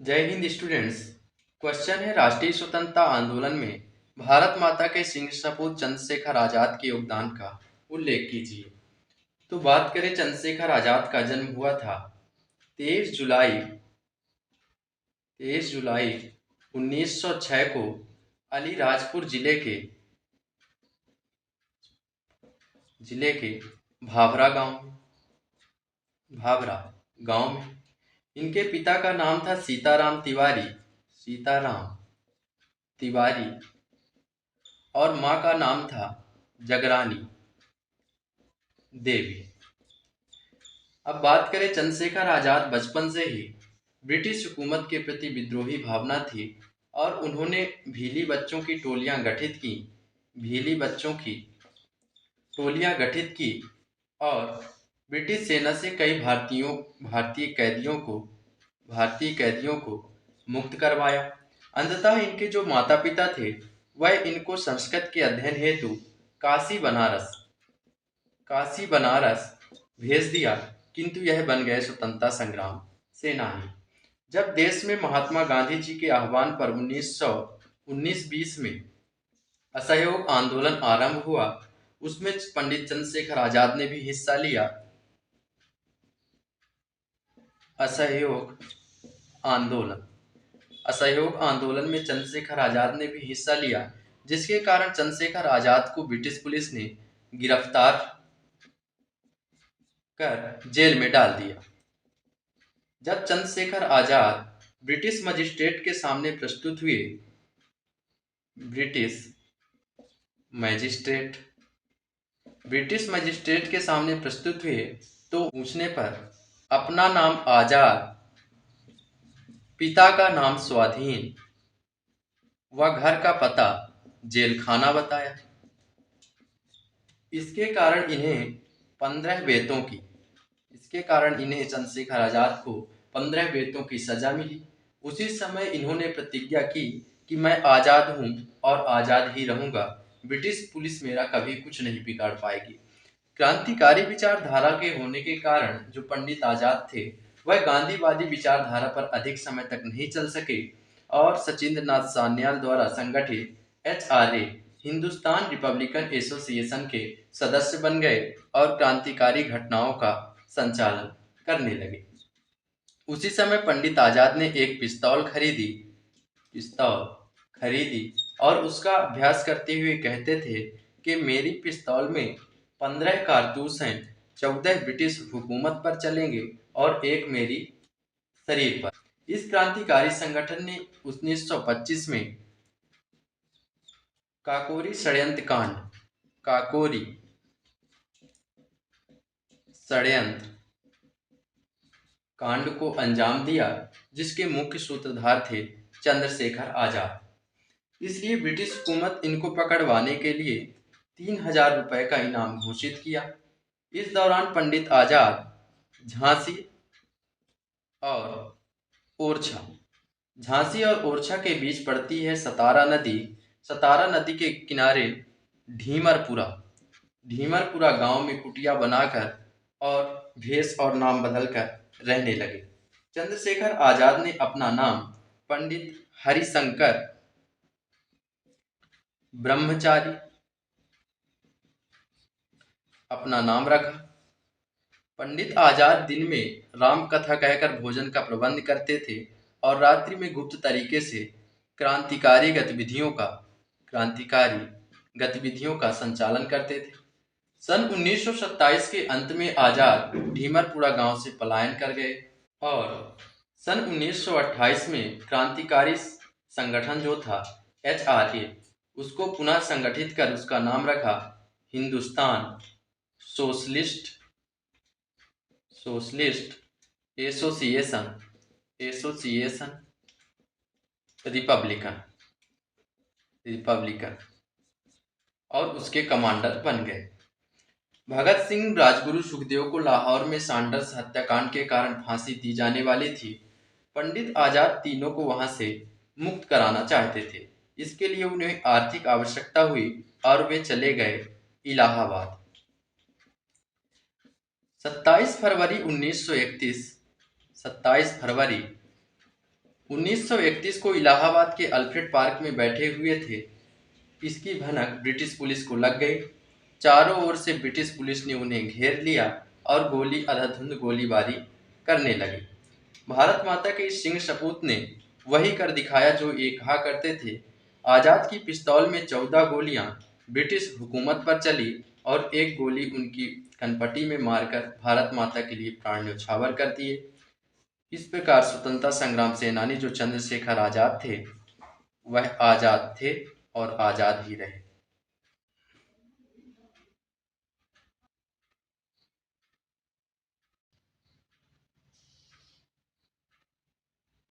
जय Hind students. Question है, राष्ट्रीय स्वतंत्रता आंदोलन में भारत माता के सिंह सपूत चंद्रशेखर आजाद के योगदान का उल्लेख कीजिए। तो बात करें, चंद्रशेखर आजाद का जन्म हुआ था 23 जुलाई 1906 को अलीराजपुर जिले के भाभरा गांव में। इनके पिता का नाम था सीताराम तिवारी और माँ का नाम था जगरानी देवी। अब बात करें, चंद्रशेखर आजाद बचपन से ही ब्रिटिश हुकूमत के प्रति विद्रोही भावना थी और उन्होंने भीली बच्चों की टोलियां गठित की और ब्रिटिश सेना से कई भारतीय कैदियों को मुक्त करवाया। अंततः इनके जो माता पिता थे वह इनको संस्कृत के अध्ययन हेतु काशी बनारस भेज दिया, किंतु यह बन गए स्वतंत्रता संग्राम सेनानी। जब देश में महात्मा गांधी जी के आह्वान पर 1919-20 में असहयोग आंदोलन आरंभ हुआ, उसमें पंडित चंद्रशेखर आजाद ने भी हिस्सा लिया। असहयोग आंदोलन में चंद्रशेखर आजाद ने भी हिस्सा लिया, जिसके कारण चंद्रशेखर आजाद को ब्रिटिश पुलिस ने गिरफ्तार कर जेल में डाल दिया। जब चंद्रशेखर आजाद ब्रिटिश मजिस्ट्रेट के सामने प्रस्तुत हुए तो पूछने पर अपना नाम आजाद, पिता का नाम स्वाधीन व घर का पता जेल खाना बताया। इसके कारण इन्हें चंद्रशेखर आजाद को 15 बेतों की सजा मिली। उसी समय इन्होंने प्रतिज्ञा की कि मैं आजाद हूं और आजाद ही रहूंगा, ब्रिटिश पुलिस मेरा कभी कुछ नहीं बिगाड़ पाएगी। क्रांतिकारी विचारधारा के होने के कारण जो पंडित आजाद थे वह गांधीवादी विचारधारा पर अधिक समय तक नहीं चल सके और सचिंद्र नाथ सान्याल द्वारा संगठित HRA हिंदुस्तान रिपब्लिकन एसोसिएशन के सदस्य बन गए और क्रांतिकारी घटनाओं का संचालन करने लगे। उसी समय पंडित आजाद ने एक पिस्तौल खरीदी और उसका अभ्यास करते हुए कहते थे कि मेरी पिस्तौल में 15 कारतूस हैं, 14 ब्रिटिश हुकूमत पर चलेंगे और एक मेरी शरीर पर। इस क्रांतिकारी संगठन ने 1925 में काकोरी षड्यंत्र कांड को अंजाम दिया, जिसके मुख्य सूत्रधार थे चंद्रशेखर आजाद। इसलिए ब्रिटिश हुकूमत इनको पकड़वाने के लिए 3000 रुपए का इनाम घोषित किया। इस दौरान पंडित आजाद झांसी और ओरछा के बीच पड़ती है सतारा नदी के किनारे ढीमरपुरा गांव में कुटिया बनाकर और भेष और नाम बदलकर रहने लगे। चंद्रशेखर आजाद ने अपना नाम पंडित हरिशंकर ब्रह्मचारी अपना नाम रखा। पंडित आजाद दिन में राम कथा कहकर भोजन का प्रबंध करते थे और रात्रि में गुप्त तरीके से क्रांतिकारी गतिविधियों का संचालन करते थे। सन 1927 के अंत में आजाद ढीमरपुरा गांव से पलायन कर गए और सन 1928 में क्रांतिकारी संगठन जो था HRA उसको पुनः संगठित कर उसका नाम रखा हिंदुस्तान सोशलिस्ट एसोसिएशन रिपब्लिकन और उसके कमांडर बन गए। भगत सिंह, राजगुरु, सुखदेव को लाहौर में सैंडर्स हत्याकांड के कारण फांसी दी जाने वाली थी। पंडित आजाद तीनों को वहां से मुक्त कराना चाहते थे। इसके लिए उन्हें आर्थिक आवश्यकता हुई और वे चले गए इलाहाबाद। 27 फरवरी 1931 को इलाहाबाद के अल्फ्रेड पार्क में बैठे हुए थे। इसकी भनक ब्रिटिश पुलिस को लग गई। चारों ओर से ब्रिटिश पुलिस ने उन्हें घेर लिया और गोली अंधाधुंध गोलीबारी करने लगी। भारत माता के इस सिंह सपूत ने वही कर दिखाया जो ये कहा करते थे। आजाद की पिस्तौल में 14 गोलियां ब्रिटिश हुकूमत पर चली और एक गोली उनकी कनपटी में मारकर भारत माता के लिए प्राण न्यौछावर कर दिए। इस प्रकार स्वतंत्रता संग्राम सेनानी जो चंद्रशेखर आजाद थे वह आजाद थे और आजाद ही रहे।